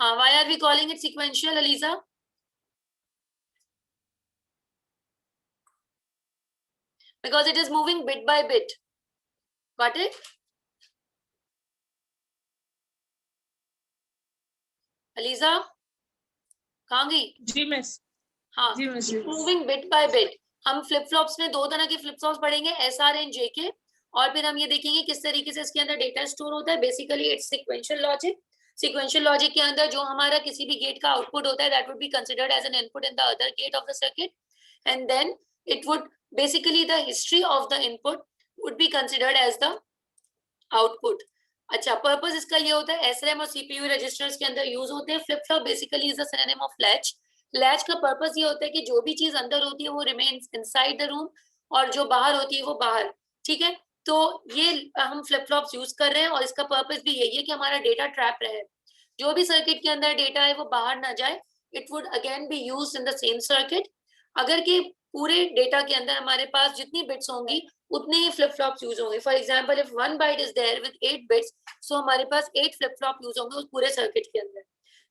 हाँ, why are we calling it sequential, Aliza? Because it is moving bit by bit. Got it? Aliza, कहाँ गई? जी miss. हाँ, जी miss. Moving bit by bit. हम flip flops में दो तरह के फ्लिप फ्लॉप्स पढ़ेंगे, एसआर एंड जेके, और फिर हम ये देखेंगे किस तरीके से इसके अंदर डेटा स्टोर होता है। Basically it's sequential logic. Sequential logic के अंदर जो हमारा किसी भी गेट का आउटपुट होता है, that would be considered as an input in the other gate of the circuit, and then it would basically the history of the input would be considered as the output. अच्छा, purpose इसका ये होता है, एसरैम और CPU registers के अंदर use होते हैं। Flip flop basically is the synonym of latch. Latch का पर्पस ये होता है कि जो भी चीज अंदर होती है वो रिमेन्स इनसाइड द रूम, और जो बाहर होती है वो बाहर। ठीक है, तो ये हम फ्लिप फ्लॉप्स यूज कर रहे हैं, और इसका पर्पस भी यही है कि हमारा डेटा ट्रैप रहे, जो भी सर्किट के अंदर डेटा है वो बाहर ना जाए। It would again B use in the same circuit. अगर कि पूरे डेटा के अंदर हमारे पास जितनी बिट्स होंगी उतने ही फ्लिप फ्लॉप्स यूज होंगे। For example, if 1 byte is there with 8 bits, so हमारे पास 8 फ्लिप फ्लॉप यूज होंगे उस पूरे सर्किट के अंदर,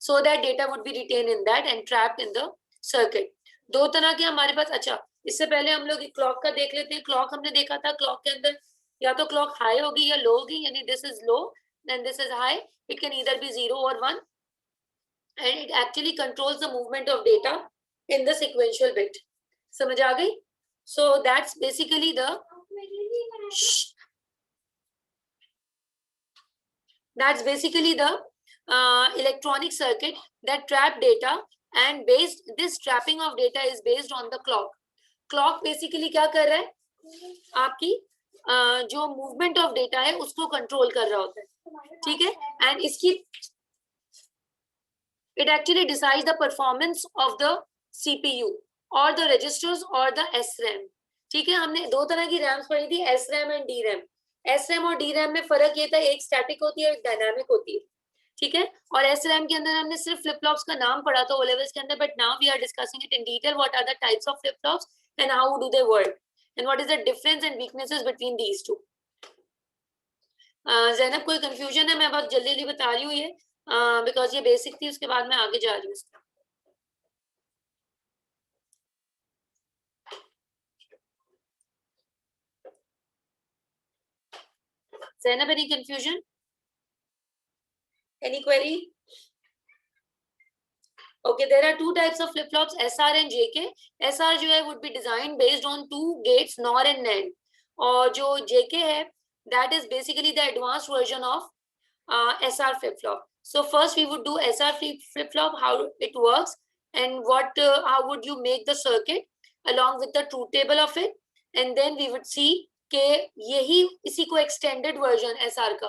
so that data would be written in that and trapped in the circuit. दो तरह के हमारे पास। अच्छा, इससे पहले हम लोग क्लॉक का देख लेते हैं। क्लॉक हमने देखा था, क्लॉक के अंदर या तो क्लॉक हाई होगी या लो होगी, यानी this is low then this is high. It can either be 0 or 1, and it actually controls the movement of data in the sequential bit. समझ आ गई? So that's basically the electronic circuit that trap data, and based this trapping of data is based on the clock. Clock basically क्या कर रहा है? आपकी जो movement of data है उसको control कर रहा होता है, ठीक है? And इसकी it actually decides the performance of the CPU or the registers or the SRAM. ठीक है, हमने दो तरह की रैम्स पढ़ी थी, SRAM एंड DRAM। SRAM और DRAM में फर्क ये था, एक स्टैटिक होती है, एक डायनामिक होती है। ठीक है, और SRAM के अंदर हमने सिर्फ फ्लिप फ्लॉप्स का नाम पढ़ा था ओ लेवल्स के अंदर, but now we are discussing it in detail, what are the types of flip flops and how do they work and what is the difference and weaknesses between these two. Zainab, कोई confusion है? मैं बहुत जल्दी जल्दी बता रही हूँ ये, बिकॉज ये बेसिक थी, उसके बाद मैं आगे जा रही हूँ। Zainab, any confusion? Any query? Okay, there are two types of flip-flops, SR and JK. SR जो है would be designed based on two gates, NOR and NAND. और जो JK है, that is basically the advanced version of SR flip-flop. So first we would do SR flip-flop, how it works, and how would you make the circuit along with the truth table of it, and then we would see कि यही इसी को extended version SR का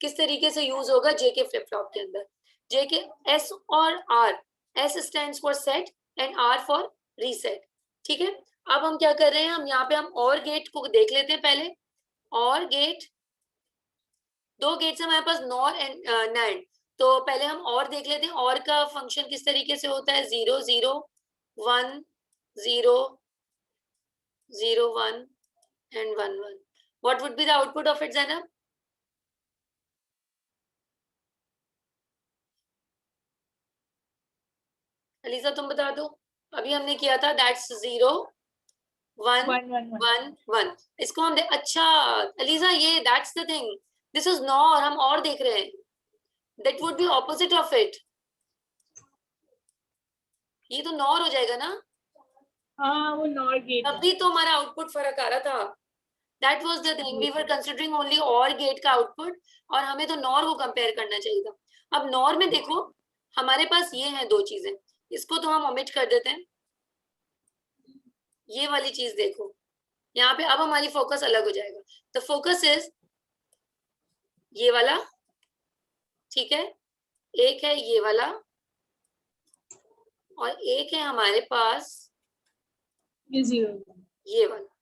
किस तरीके से use होगा JK flip-flop के अंदर। JK S और R, S stands for set and R for reset। ठीक है, अब हम क्या कर रहे हैं, हम यहाँ पे हम और गेट को देख लेते हैं पहले। और गेट, दो गेट्स हमारे पास, नॉर एंड नैंड। तो पहले हम और देख लेते हैं, और का फंक्शन किस तरीके से होता है। 0 0 1 0 0 1 and 1 1। What would be the output of it, Zainab? ELISA तुम बता दो। अभी हमने किया था दैट्स 0 1 1 1। इसको हम अच्छा अलीजा, ये that's the thing, this is nor, हम और देख रहे हैं, that would B opposite of it. ये तो नॉर हो जाएगा ना। हाँ, वो नॉर गेट है। तभी तो हमारा आउटपुट फर्क आ रहा था। That was the thing, we were considering only OR gate का आउटपुट, और हमें तो नॉर को कंपेयर करना चाहिए था। अब नॉर में देखो हमारे पास ये हैं दो चीजें, इसको तो हम ओमिट कर देते हैं। ये वाली चीज देखो यहाँ पे, अब हमारी फोकस अलग हो जाएगा। द फोकस इज ये वाला, ठीक है, एक है ये वाला, और एक है हमारे पास ये वाला।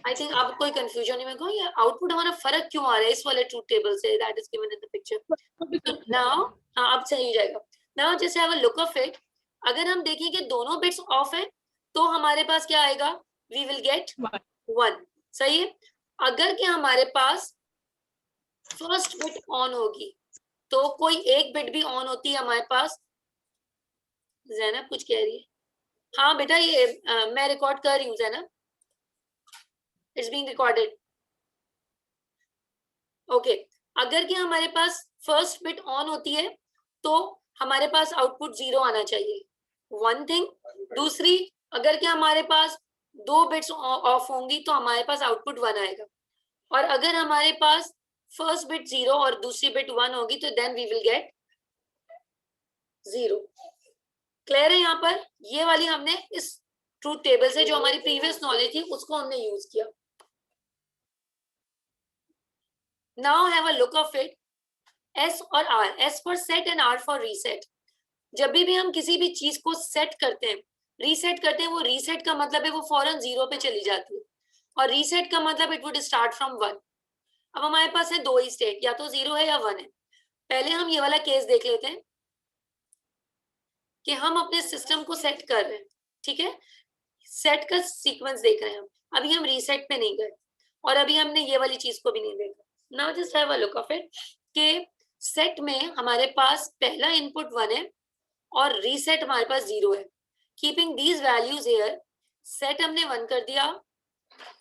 आई थिंक अब कोई कंफ्यूजन नहीं, मैं कहूँ ये आउटपुट हमारा फर्क क्यों आ रहा है इस वाले ट्रूथ टेबल से, that is given in the picture now. हाँ, अब सही हो जाएगा। नाउ जैसे have a look of it, अगर हम देखें कि दोनों बिट्स ऑफ है तो हमारे पास क्या आएगा, वी विल गेट 1। सही है। अगर कि हमारे पास फर्स्ट बिट ऑन होगी तो कोई एक बिट भी ऑन होती है हमारे पास। जैनब कुछ कह रही है? हाँ बेटा ये मैं रिकॉर्ड कर रही हूँ Zainab, it's being recorded. Okay, अगर कि हमारे पास फर्स्ट बिट ऑन होती है तो हमारे पास आउटपुट 0 आना चाहिए, वन थिंग। दूसरी, अगर कि हमारे पास 2 बिट्स ऑफ होंगी तो हमारे पास आउटपुट 1 आएगा, और अगर हमारे पास फर्स्ट बिट 0 और दूसरी बिट 1 होगी तो then we will get 0। Clear है? यहाँ पर ये वाली हमने इस ट्रूथ टेबल से जो हमारी प्रीवियस नॉलेज थी उसको हमने यूज किया। Now have a look of it. S और R, S for set and R for reset. जब भी हम किसी भी चीज को सेट करते हैं, रीसेट करते हैं, वो रीसेट का मतलब है वो फौरन 0 पे चली जाती है, और रीसेट का मतलब इट वुड स्टार्ट फ्रॉम 1। अब हमारे पास है 2 ही स्टेट, या तो 0 है या 1 है। पहले हम ये वाला केस देख लेते हैं कि हम अपने सिस्टम को सेट कर रहे हैं, ठीक है, सेट का सीक्वेंस देख रहे हैं हम, अभी हम रीसेट पे नहीं गए, और अभी हमने ये वाली चीज को भी नहीं देखा। Now just have a look of it कि सेट में हमारे पास पहला इनपुट 1 है और रीसेट हमारे पास 0 है। Keeping these values here, set हमने 1 कर दिया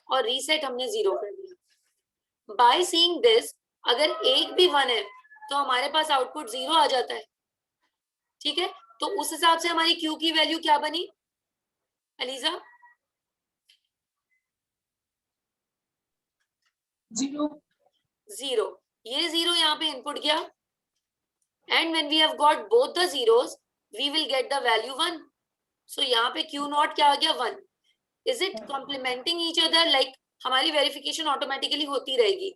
और रीसेट हमने 0 कर दिया। बाय सीइंग दिस, अगर एक भी 1 है तो हमारे पास आउटपुट 0 आ जाता है, ठीक है। तो उस हिसाब से हमारी क्यू की वैल्यू क्या बनी अलीजा? 0। ये 0 यहाँ पे इनपुट गया, and when we have got both the zeros we will get the value 1। so यहाँ पे q नॉट क्या आ गया? 1। is it complementing each other? like हमारी वेरिफिकेशन ऑटोमेटिकली होती रहेगी,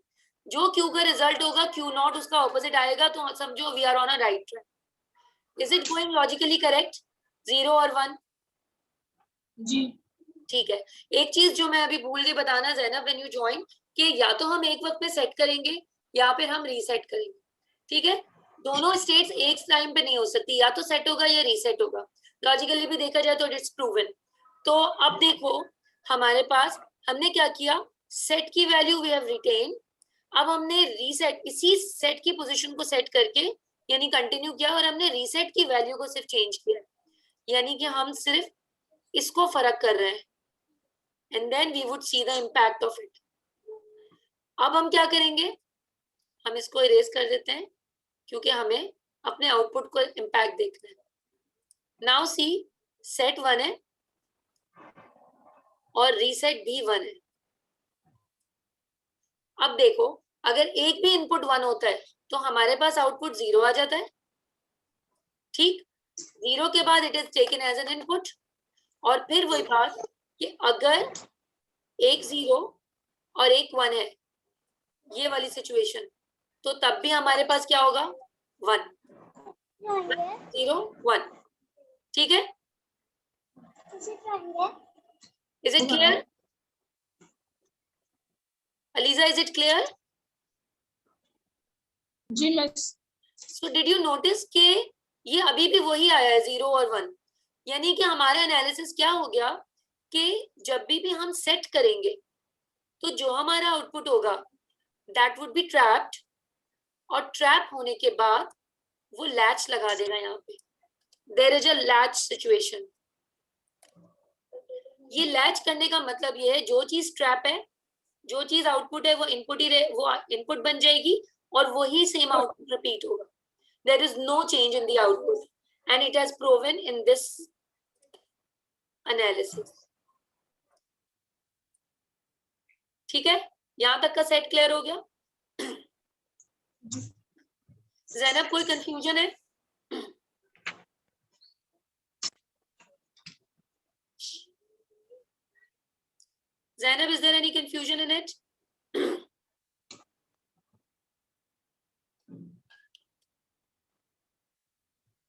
जो q का रिजल्ट होगा q नॉट उसका ऑपोजिट आएगा, तो समझो we are on a right track. Is it going logically correct? 0 और 1 जी। ठीक है। एक चीज जो मैं अभी भूल गई बताना ज़ैनब, व्हेन यू ज्वाइन, कि या तो हम एक वक्त में सेट करेंगे या फिर हम रीसेट करेंगे, ठीक है। दोनों स्टेट्स एक टाइम पे नहीं हो सकती, या तो सेट होगा या रीसेट होगा। लॉजिकली भी देखा जाए तो इट्स प्रूवन। तो अब देखो हमारे पास हमने क्या किया, सेट की वैल्यू वी हैव रिटेन, अब हमने रीसेट, इसी सेट की पोजीशन को सेट करके यानी कंटिन्यू किया, और हमने रीसेट की वैल्यू को सिर्फ चेंज किया, यानी कि हम सिर्फ इसको फर्क कर रहे हैं, and then we would see the impact of it। अब हम क्या करेंगे, हम इसको इरेज कर देते हैं क्योंकि हमें अपने आउटपुट को इम्पैक्ट देखना है। नाउ सी, सेट 1 है और रीसेट भी 1 है। अब देखो अगर एक भी इनपुट 1 होता है तो हमारे पास आउटपुट 0 आ जाता है, ठीक। 0 के बाद it is taken as an input, और फिर वही बात कि अगर एक 0 और एक 1 है, ये वाली सिचुएशन, तो तब भी हमारे पास क्या होगा? 1 0 1, ठीक है। Is it clear Aliza? Is it clear? जी miss. So did you notice कि ये अभी भी वही आया है 0 और 1, यानी कि हमारा एनालिसिस क्या हो गया कि जब भी हम सेट करेंगे तो जो हमारा आउटपुट होगा दैट वुड बी ट्रैप्ड, और ट्रैप होने के बाद वो लैच लगा देगा। यहाँ पे there is a latch situation. ये लैच करने का मतलब ये है जो चीज ट्रैप है, जो चीज आउटपुट है वो इनपुट ही रहे, वो इनपुट बन जाएगी और वही सेम आउटपुट रिपीट होगा। There is no change in the output, and it has proven in this analysis. ठीक है, यहां तक का सेट क्लियर हो गया? ज़ैनब कोई कंफ्यूजन है? Zainab, is there any confusion in it?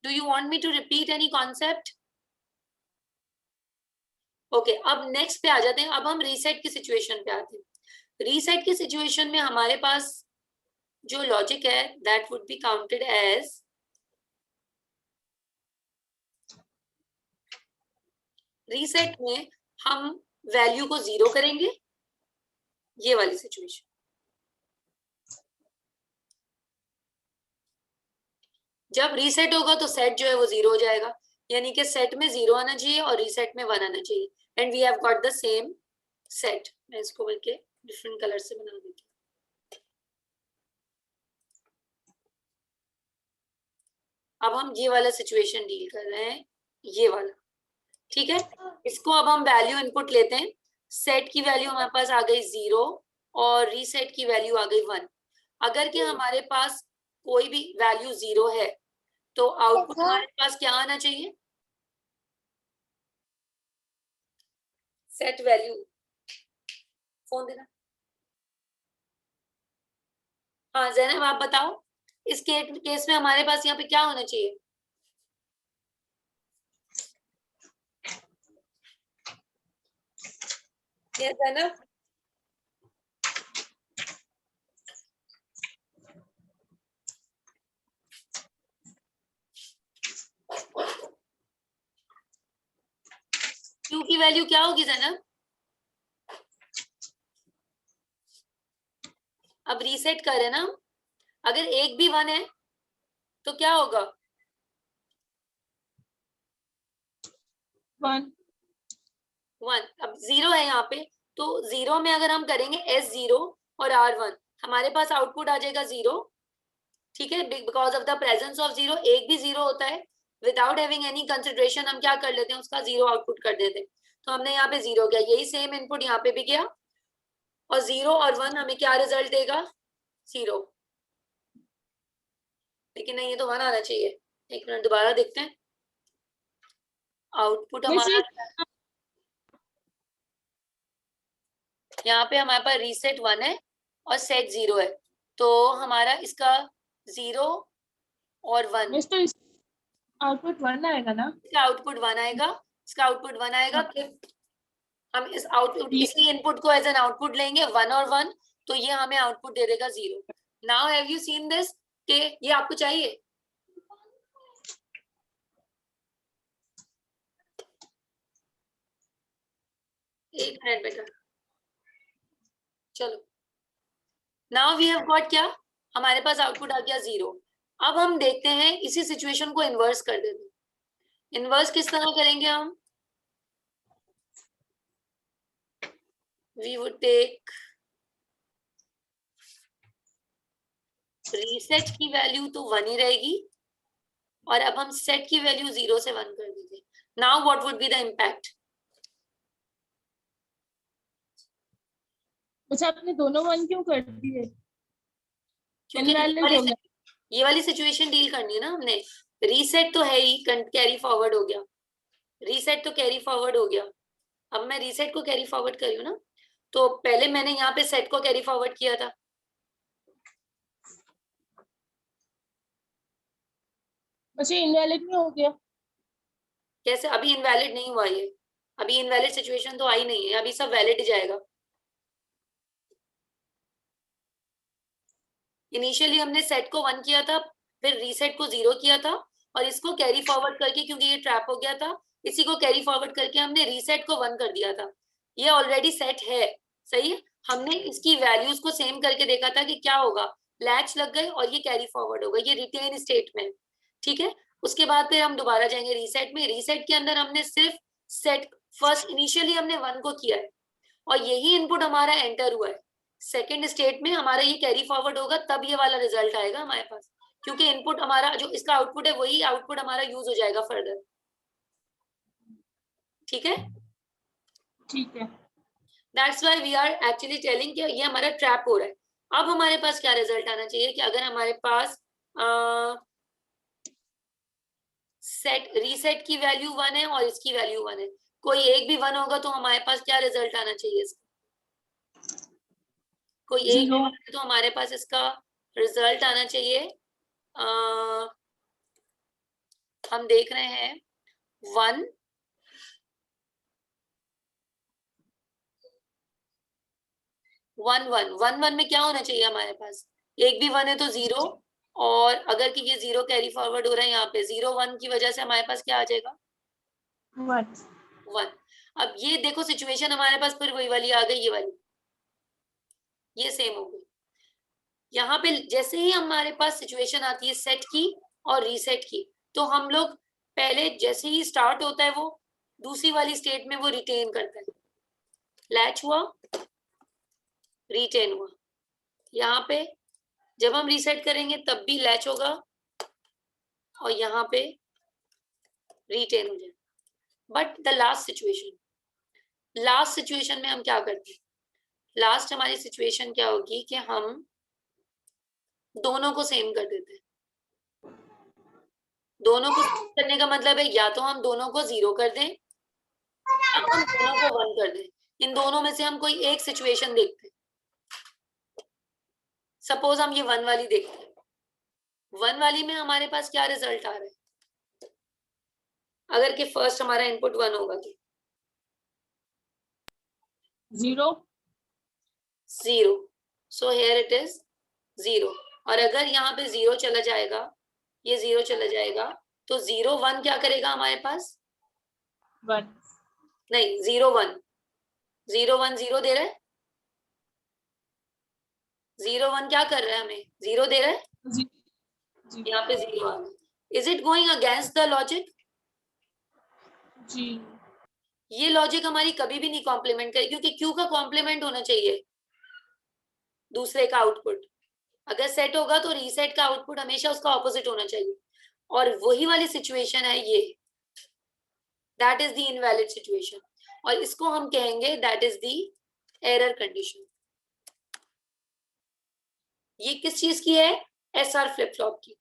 Do you want me to repeat any concept? Okay, अब next पे आ जाते हैं। अब हम रीसेट की सिचुएशन पे आते हैं। रीसेट की सिचुएशन में हमारे पास जो लॉजिक है that would be counted as reset में हम वैल्यू को 0 करेंगे, ये वाली सिचुएशन। जब रीसेट होगा तो सेट जो है वो 0 हो जाएगा, यानी कि सेट में 0 आना चाहिए और रीसेट में 1 आना चाहिए, and we have got the same set. मैं इसको बल्कि डिफरेंट कलर से बना देती हूँ। अब हम ये वाला सिचुएशन डील कर रहे हैं, ये वाला, ठीक है। इसको अब हम वैल्यू इनपुट लेते हैं। सेट की वैल्यू हमारे पास आ गई 0 और रीसेट की वैल्यू आ गई 1। अगर कि हमारे पास कोई भी वैल्यू 0 है तो आउटपुट हमारे पास क्या आना चाहिए? सेट वैल्यू, फोन देना। हाँ जैनब आप बताओ, इस केस में हमारे पास यहाँ पे क्या होना चाहिए? जैनब क्यू की वैल्यू क्या होगी जैनब? अब रीसेट करें ना, अगर एक भी 1 है तो क्या होगा? 1 1। अब 0 है यहाँ पे, तो 0 में अगर हम करेंगे S0 और R1, हमारे पास आउटपुट आ जाएगा 0, ठीक है, because of the presence of 0। एक भी 0 होता है, विदाउट हैविंग एनी कंसिडरेशन हम क्या कर लेते हैं, उसका 0 आउटपुट कर देते हैं। तो हमने यहाँ पे 0 किया, यही सेम इनपुट यहाँ पे भी किया, और 0 और 1 हमें क्या रिजल्ट देगा? 0। लेकिन नहीं, ये तो 1 आना चाहिए। एक मिनट दोबारा देखते हैं आउटपुट हमारा। यहाँ पे हमारे पास रीसेट 1 है और सेट 0 है, तो हमारा इसका 0 और 1, तो आउटपुट 1 आएगा ना? इसका आउटपुट 1 आएगा, इसका आउटपुट 1 आएगा। फिर हम इस आउटपुट, इसी इनपुट को एज एन आउटपुट लेंगे 1 और 1, तो ये हमें आउटपुट दे देगा 0। Now have you seen this कि ये आपको चाहिए? एक मिनट बेटा, चलो। नाउ वी हैव गॉट क्या, हमारे पास आउटपुट आ गया 0। अब हम देखते हैं इसी सिचुएशन को इन्वर्स कर देते हैं। इन्वर्स किस तरह करेंगे हम? वी वुड टेक रीसेट की वैल्यू तो 1 ही रहेगी, और अब हम सेट की वैल्यू 0 से 1 कर देंगे। Now what would be the impact? अच्छा, आपने दोनों 1 क्यों कर दिए? क्योंकि ये वाली सिचुएशन डील करनी है ना हमने। रीसेट तो है ही, कैरी फॉरवर्ड हो गया, रीसेट तो कैरी फॉरवर्ड हो गया। अब मैं रीसेट को कैरी फॉरवर्ड कर रही हूँ ना, तो पहले मैंने यहाँ पे सेट को कैरी फॉरवर्ड किया था। अच्छा, इनवैलिड नहीं हो गया? कैसे? अभी इनवैलिड नहीं हुआ ये, अभी इनवैलिड सिचुएशन तो आई नहीं है, अभी सब वैलिड जाएगा। इनिशियली हमने सेट को 1 किया था, फिर रीसेट को 0 किया था, और इसको कैरी फॉरवर्ड करके, क्योंकि ये ट्रैप हो गया था, इसी को कैरी फॉरवर्ड करके हमने रीसेट को 1 कर दिया था। ये ऑलरेडी सेट है, सही है। हमने इसकी वैल्यूज को सेम करके देखा था कि क्या होगा, लैच लग गए और ये कैरी फॉरवर्ड होगा, ये रिटेन स्टेट में, ठीक है। उसके बाद फिर हम दोबारा जाएंगे रीसेट में। रीसेट के अंदर हमने सिर्फ सेट, फर्स्ट इनिशियली हमने 1 को किया है, और यही इनपुट हमारा एंटर हुआ है। सेकेंड स्टेट में हमारा ये कैरी फॉरवर्ड होगा, तब ये वाला रिजल्ट आएगा हमारे पास, क्योंकि इनपुट हमारा जो इसका आउटपुट है वही आउटपुट हमारा यूज हो जाएगा फर्दर, ठीक है। ठीक है। That's why we are actually telling कि ये हमारा ट्रैप हो रहा है। अब हमारे पास क्या रिजल्ट आना चाहिए कि अगर हमारे पास सेट रीसेट की वैल्यू 1 है और इसकी वैल्यू 1 है, कोई एक भी 1 होगा तो हमारे पास क्या रिजल्ट आना चाहिए इसका? कोई एक भी 1 है तो हमारे पास इसका रिजल्ट आना चाहिए, हम देख रहे हैं 1 1 1 1 1 में क्या होना चाहिए हमारे पास? एक भी 1 है तो 0, और अगर कि ये 0 कैरी फॉरवर्ड हो रहा है यहाँ पे 0 1 की वजह से हमारे पास क्या आ जाएगा? 1। अब ये देखो सिचुएशन हमारे पास फिर वही वाली आ गई, ये वाली, ये सेम हो गई। यहाँ पे जैसे ही हमारे पास सिचुएशन आती है सेट की, और रीसेट की, तो हम लोग पहले जैसे ही स्टार्ट होता है वो दूसरी वाली स्टेट में वो रिटेन करता है, लैच हुआ, रिटेन हुआ। यहाँ पे जब हम रीसेट करेंगे तब भी लैच होगा और यहाँ पे रिटेन हो जाए। बट द लास्ट सिचुएशन में हम क्या करते हैं, लास्ट हमारी सिचुएशन क्या होगी कि हम दोनों को सेम कर देते हैं। दोनों को सेम करने का मतलब है या तो हम दोनों को 0 कर दें या हम दोनों को 1 कर दें। इन दोनों में से हम कोई एक सिचुएशन देखते हैं। सपोज हम ये 1 वाली देखते हैं, 1 वाली में हमारे पास क्या रिजल्ट आ रहा है, अगर कि फर्स्ट हमारा इनपुट 1 होगा तो 0 0, सो हियर इट इज 0। और अगर यहाँ पे 0 चला जाएगा, ये 0 चला जाएगा, तो 0 1 क्या करेगा हमारे पास, 1 नहीं 0 1 0 1 0 दे रहा है, 0 1 क्या कर रहा है, हमें 0 दे रहा है, यहाँ पे 0 आ गया। Is it going against the logic? जी ये लॉजिक हमारी कभी भी नहीं कॉम्प्लीमेंट करेगी, क्योंकि क्यू का कॉम्प्लीमेंट होना चाहिए दूसरे का आउटपुट। अगर सेट होगा तो रीसेट का आउटपुट हमेशा उसका ऑपोजिट होना चाहिए, और वही वाली सिचुएशन है ये, that is the invalid situation, और इसको हम कहेंगे that is the error condition. ये किस चीज की है, एसआर फ्लिप फ्लॉप की।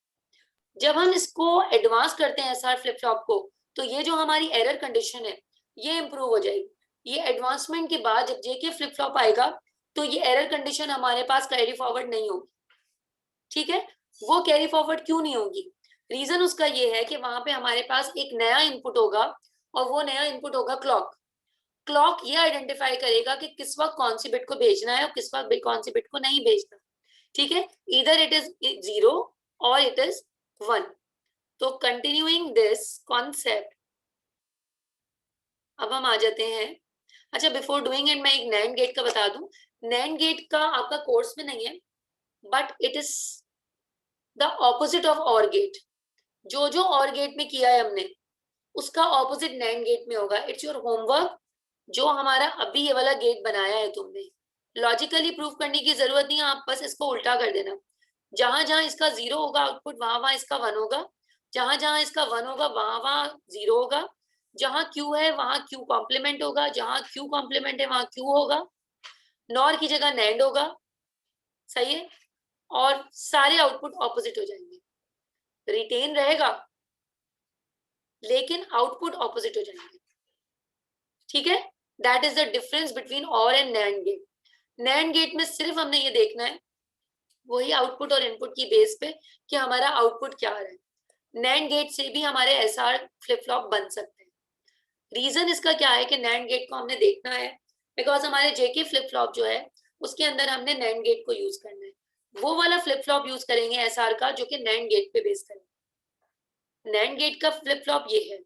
जब हम इसको एडवांस करते हैं एसआर फ्लिप फ्लॉप को, तो ये जो हमारी एरर कंडीशन है ये इंप्रूव हो जाएगी। ये एडवांसमेंट के बाद जब जेके फ्लिप फ्लॉप आएगा तो ये एरर कंडीशन हमारे पास कैरी फॉरवर्ड नहीं होगी, ठीक है। वो कैरी फॉरवर्ड क्यों नहीं होगी, रीजन उसका ये है कि वहां पे हमारे पास एक नया इनपुट होगा, और वो नया इनपुट होगा क्लॉक। क्लॉक ये आइडेंटिफाई करेगा कि किस वक्त कौन सी बिट को भेजना है और किस वक्त कौन सी बिट को नहीं भेजना, ठीक है। इधर इट इज 0 और इट इज 1। तो कंटिन्यूइंग दिस कॉन्सेप्ट, अब हम आ जाते हैं। अच्छा, बिफोर डूइंग इट मैं एक नैंड गेट का बता दूं। नैंड गेट का आपका कोर्स में नहीं है, but it is the opposite of और गेट। जो जो और गेट में किया है हमने उसका ऑपोजिट नैंड गेट में होगा। इट्स योर होमवर्क, जो हमारा अभी ये वाला गेट बनाया है तुमने, लॉजिकली प्रूफ करने की जरूरत नहीं है, आप बस इसको उल्टा कर देना। जहां जहां इसका 0 होगा आउटपुट, वहां वहां इसका 1 होगा। जहां जहां इसका 1 होगा वहां वहां 0 होगा। जहां क्यू है वहां क्यू कॉम्प्लीमेंट होगा, जहां क्यू कॉम्प्लीमेंट है वहां क्यू होगा, नॉर की जगह नैंड होगा, सही है। और सारे आउटपुट ऑपोजिट हो जाएंगे, रिटेन रहेगा लेकिन आउटपुट ऑपोजिट हो जाएंगे, ठीक है। That is the difference between और AND NAND gate. NAND gate में सिर्फ हमने ये देखना है वही आउटपुट और इनपुट की बेस पे कि हमारा आउटपुट क्या आ रहा है। नैंड गेट से भी हमारे एसआर फ्लिप फ्लॉप बन सकते हैं। रीजन इसका क्या है कि नैंड गेट को हमने देखना है बिकॉज हमारे जेके फ्लिप फ्लॉप जो है उसके अंदर हमने नैंड गेट को यूज करना है। वो वाला फ्लिप फ्लॉप यूज करेंगे एसआर का जो कि नैंड गेट पे बेस करेंगे। नैंड गेट का फ्लिप फ्लॉप ये है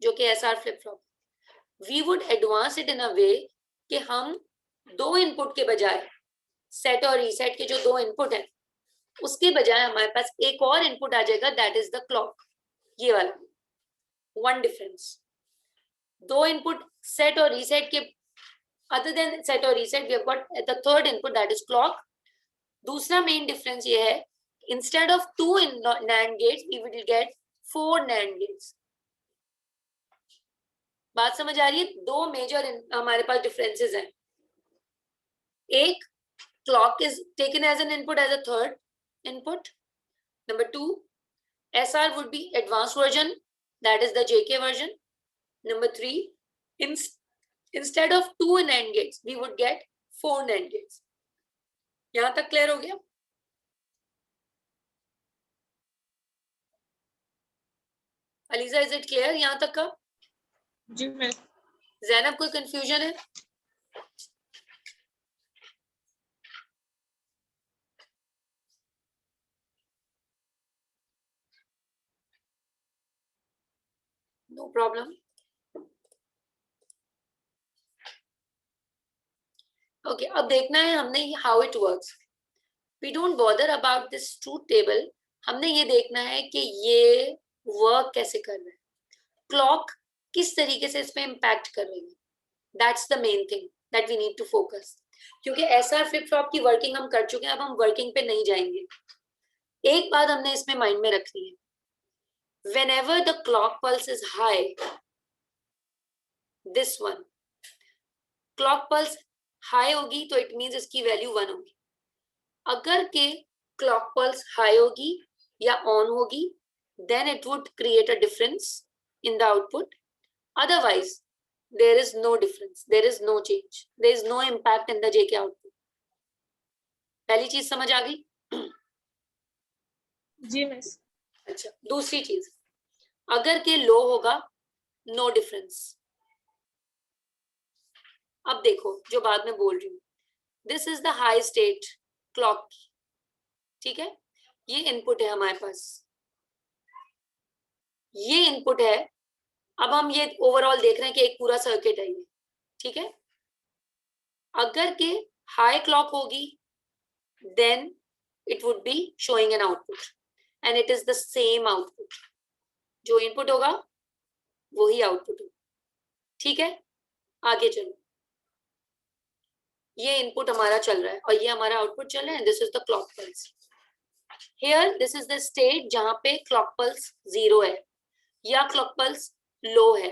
जो कि SR flip flop. We would advance it in a way कि हम दो इनपुट के बजाय, सेट और रीसेट के जो दो इनपुट है उसके बजाय हमारे पास एक और इनपुट आ जाएगा, दैट इज द क्लॉक। ये वाला वन डिफरेंस। दो इनपुट सेट और रीसेट के, अदर देन सेट और reset we have got the third input that is clock. दूसरा मेन डिफरेंस ये है, instead of 2 NAND gates we will get 4 NAND gates। बात समझ आ रही है? दो मेजर हमारे पास डिफरेंसेस हैं। एक, clock is taken as an input as a third input. Number 2, SR would be advanced version, that is the JK version. Number 3, instead of 2 NAND gates we would get 4 NAND gates। यहां तक clear हो गया? ELISA, is it clear यहां तक का? जी मैं जैनब, कोई confusion है? No problem. ओके, अब देखना है हमने how it works. We don't bother about this truth table, हमने ये देखना है कि ये वर्क कैसे कर रहा है, क्लॉक किस तरीके से इसमें इम्पैक्ट कर रही है। That's the main thing that we need to focus, क्योंकि एसआर फ्लिप फ्लॉप की वर्किंग हम कर चुके हैं, अब हम वर्किंग पे नहीं जाएंगे। एक बात हमने इसमें माइंड में रखनी है, whenever the clock pulse is high, this one clock pulse high होगी तो इट मीन्स इसकी वैल्यू 1 होगी। अगर के क्लॉक पल्स हाई होगी या ऑन होगी, then it would create a difference in the output. Otherwise, there is no difference, there is no change, there is no impact in the JK output. पहली चीज समझ आ गई? जी मिस। अच्छा, दूसरी चीज, अगर के लो होगा, नो डिफरेंस। अब देखो जो बात मैं बोल रही हूँ, this is the high state clock, ठीक है, ये इनपुट है हमारे पास, ये इनपुट है। अब हम ये ओवरऑल देख रहे हैं कि एक पूरा सर्किट है ये, ठीक है। अगर के हाई क्लॉक होगी, then it would be showing an output and it is the same output, जो इनपुट होगा वही आउटपुट होगा, ठीक है। आगे चलो, ये इनपुट हमारा चल रहा है और ये हमारा आउटपुट चल रहा है, this is the clock pulse. Here this is the state जहां पे क्लॉक पल्स 0 है या क्लॉक पल्स लो है,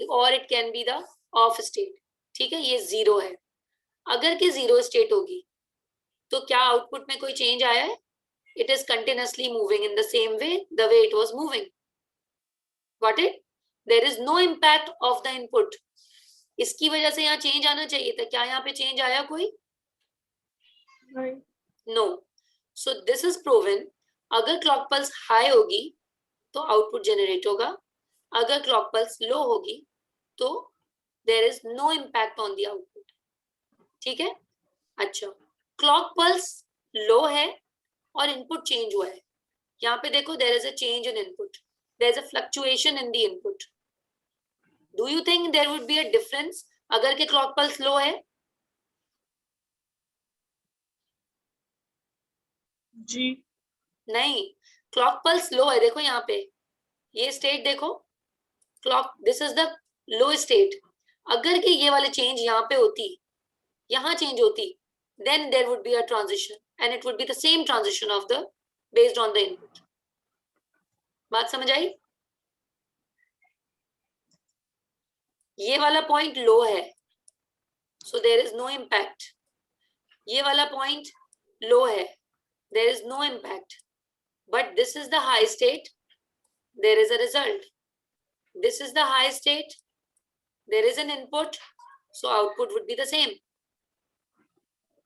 और it can be the of state, ठीक है। ये 0 है, अगर के 0 स्टेट होगी तो क्या आउटपुट में कोई चेंज आया है? It is continuously moving in the same way the way it was moving, got it? There is no impact of the input. इसकी वजह से यहाँ चेंज आना चाहिए था, क्या यहाँ पे चेंज आया कोई? No. So this is proven, अगर क्लॉक पल्स हाई होगी तो आउटपुट जनरेट होगा, अगर क्लॉक पल्स लो होगी तो there is no impact on the output, ठीक है। अच्छा, क्लॉक पल्स लो है और इनपुट चेंज हुआ है, यहाँ पे देखो there is a change in input, there is a fluctuation in the input. Do you think there would be a difference अगर के क्लॉक पल्स लो है? जी नहीं, क्लॉक पल्स लो है, देखो यहाँ पे ये स्टेट देखो, clock this is the low state. अगर के ये वाले चेंज यहाँ पे होती, यहाँ चेंज होती, then there would be a transition and it would be the same transition of the based on the input. बात समझ आई? ये वाला पॉइंट लो है, so there is no impact. ये वाला पॉइंट लो है, there is no impact. But this is the high state, there is a result. This is the high state, there is an input, so output would be the same.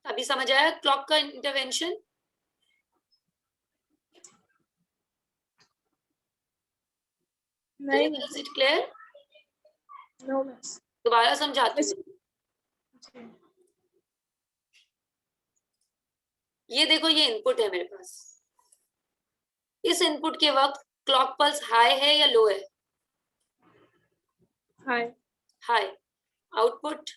अभी समझ आया clock का intervention? नहीं Is it clear? No miss. दोबारा समझाती हूँ। ये देखो, ये इनपुट है मेरे पास, इस इनपुट के वक्त क्लॉक पल्स हाई है या लो है? High. High. Output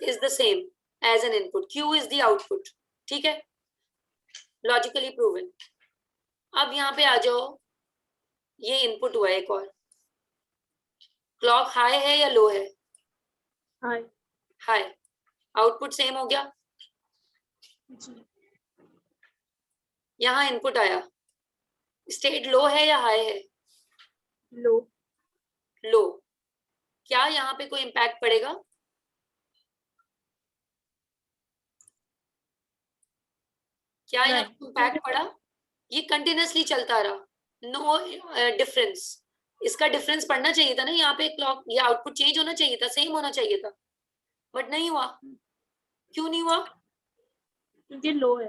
is the same as an input, Q is the output, ठीक है, लॉजिकली प्रूवन। अब यहाँ पे आ जाओ, ये इनपुट हुआ एक और, क्लॉक हाई है या लो है? हाई। हाई। आउटपुट सेम हो गया, यहाँ इनपुट आया, स्टेट लो है या हाई है? लो। लो। क्या यहाँ पे कोई इम्पैक्ट पड़ेगा? क्या यहाँ पे इम्पैक्ट पड़ा? ये कंटिन्यूअसली चलता रहा, नो डिफरेंस। इसका डिफरेंस पड़ना चाहिए था ना, यहाँ पे क्लॉक या आउटपुट चेंज होना चाहिए था, सेम होना चाहिए था, बट नहीं हुआ। क्यों नहीं हुआ? क्योंकि लो है।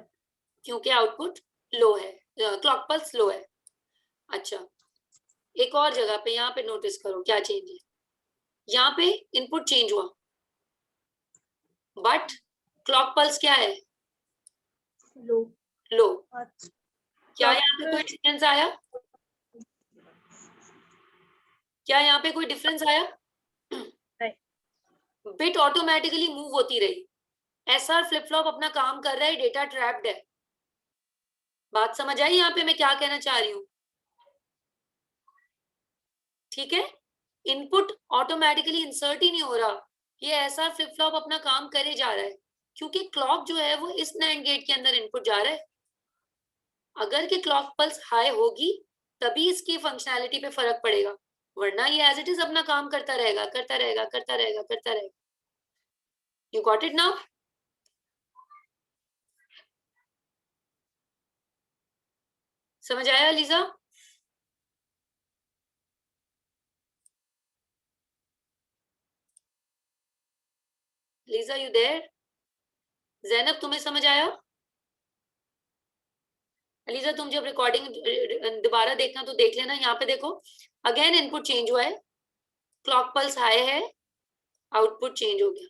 क्योंकि आउटपुट लो है, क्लॉक पल्स लो है। अच्छा, एक और जगह पे यहाँ पे नोटिस करो क्या चेंज है, यहाँ पे इनपुट चेंज हुआ बट क्लॉक पल्स क्या है? लो। लो। अच्छा। क्या यहाँ पे कोई डिफरेंस आया? क्या यहाँ पे कोई डिफरेंस आया? बिट ऑटोमेटिकली मूव होती रही, एसआर फ्लिप फ्लॉप अपना काम कर रहा है, डेटा ट्रैप्ड है, बात समझ आई यहाँ पे मैं क्या कहना चाह रही हूँ? ठीक है, इनपुट ऑटोमेटिकली इंसर्ट ही नहीं हो रहा, ये ऐसा फ्लिप फ्लॉप अपना काम करे जा रहा है क्योंकि क्लॉक जो है वो इस नैंड गेट के अंदर इनपुट जा रहा है। अगर कि क्लॉक पल्स हाई होगी तभी इसकी फंक्शनैलिटी पे फर्क पड़ेगा, वरना ये एज इट इज अपना काम करता रहेगा करता रहेगा करता रहेगा करता रहेगा। You got it now? समझ आया लीजा? Liza you there? जैनब तुम्हें समझ आया? लीजा तुम जब रिकॉर्डिंग दोबारा देखना तो देख लेना, यहाँ पे देखो अगेन इनपुट चेंज हुआ है, क्लॉक पल्स हाई है, आउटपुट चेंज हो गया।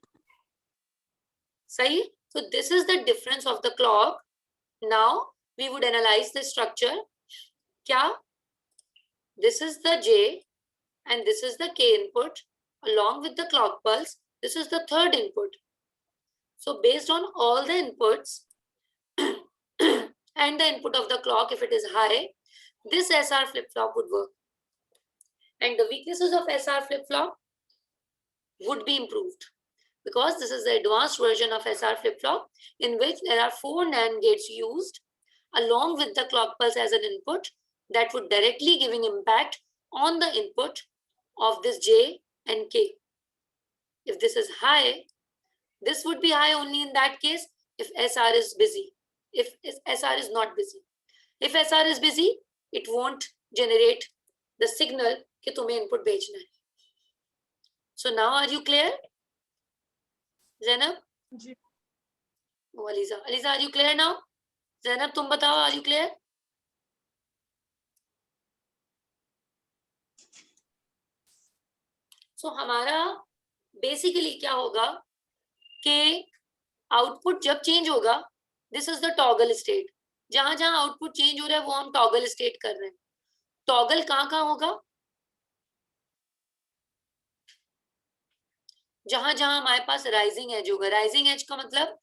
सही? so this is the difference of the clock. now we would analyze the structure. क्या? this is the J and this is the K input along with the clock pulse. This is the third input. So based on all the inputs and the input of the clock, if it is high, this SR flip-flop would work. And the weaknesses of SR flip-flop would be improved because this is the advanced version of SR flip-flop in which there are 4 NAND gates used along with the clock pulse as an input that would directly giving impact on the input of this J and K. If this is high, this would be high only in that case if SR is busy, if SR is not busy. If SR is busy, it won't generate the signal कि तुम्हें input भेजना है. So now are you clear? Zainab? Ji. Oh, Aliza. Aliza, are you clear now? Zainab, तुम बताओ, are you clear? So हमारा basically क्या होगा कि आउटपुट जब चेंज होगा, this is the toggle state, जहां जहां आउटपुट चेंज हो रहा है वो हम टॉगल स्टेट कर रहे हैं। टॉगल कहाँ कहाँ होगा? जहां जहां हमारे पास राइजिंग एज होगा। राइजिंग एज का मतलब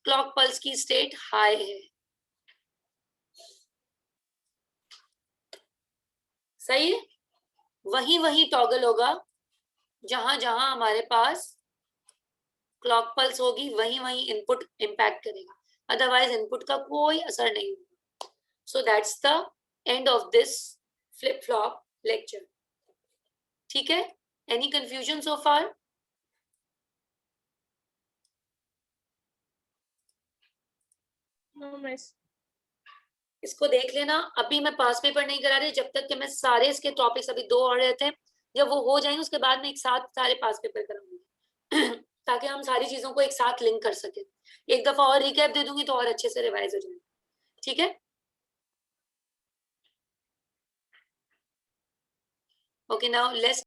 क्लॉक पल्स की स्टेट हाई है, सही है? वही वही टॉगल होगा जहां जहां हमारे पास क्लॉक पल्स होगी, वही वही इनपुट इंपैक्ट करेगा, अदरवाइज इनपुट का कोई असर नहीं होगा। So that's the end of this flip flop lecture. ठीक है? एनी कंफ्यूजन सो फार? No, miss. इसको देख लेना। अभी मैं पास पेपर नहीं करा रही जब तक कि मैं सारे इसके टॉपिक्स, अभी 2 और रहते हैं, जब वो हो जाएंगे उसके बाद मैं एक साथ सारे पास पेपर कराऊंगी ताकि हम सारी चीजों को एक साथ लिंक कर सके। एक दफा और रिकैप दे दूंगी तो और अच्छे से रिवाइज हो जाएगा। ठीक है? Okay, now let's